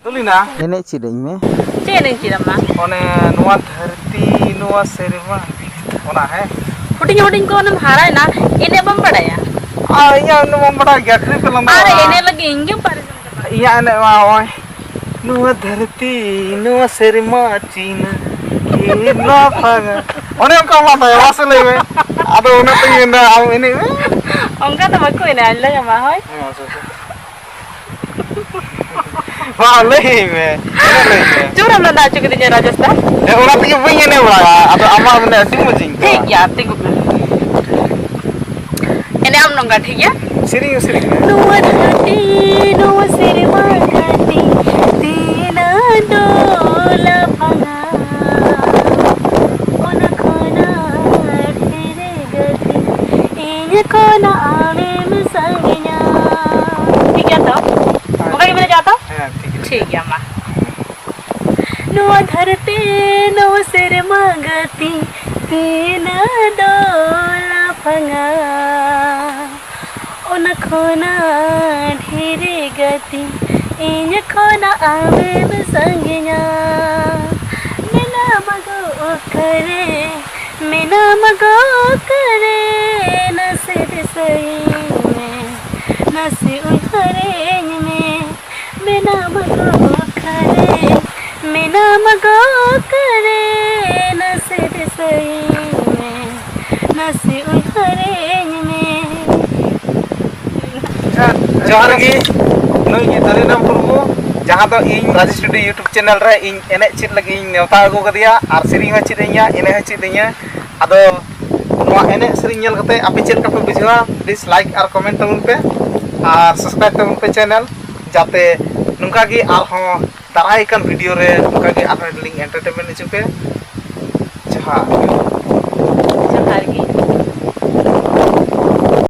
तुलिना एने चिड़िंग में चेन चिरमा ओने नुआ धरती नुआ सेरमा ओना है हुटिंग हुटिंग को नम हारा ना इने बम बड़ाया इया नुआ बड़ा गया ट्रिप पे लंबा अरे इने लगे इंगे पर इया ने ओय नुआ धरती नुआ सेरमा चीन कीना फाग ओने का मा वास लेवे आदो ओने तो इना आव इने onka तो बको इने अल्ला जमा होय वाह लेवे चुरम ना नाचो के दिन राजस्थान ओना तके बई ने बड़ा आदो आमा मने अति मजिंग ठीक या तिगु इने हम नंगा ठीक है सिरी नुआ धरती नुआ सेरमा घाटी तेना डोला भंगा ओना खोना तेरे गति इन कोना आवे मसंगिया ठीक है तो मगर मैंने जाता हां ठीक है अम्मा नुआ धरती नुआ सेरमा घाटी तेना डोला भंगा ओना खोना ढेरे गति इन खोना आवे बसंगिया मेना मगो करे नसे सही में नसे उखरे में मेना मगो करे नसे सही में नसे उखरे में जोहार गी नई दलिना मुर्मू जहां तो इन राजेश स्टूडियो यूट्यूब चैनल रे इन एने चित लगी नेवता अगु कदिया आर सेरिंग हो चिदिया एने हो चिदिया आदो नोआ एने सेरिंग नेल कते आपे चेल का पे बुझवा प्लीज लाइक और कमेंट तबुन पे और सब्सक्राइब तबुन पे चैनल जाते नुका गी आर हो दाराय कन वीडियो रे नुका गी आर लिंक एंटरटेनमेंट हिचु पे जहां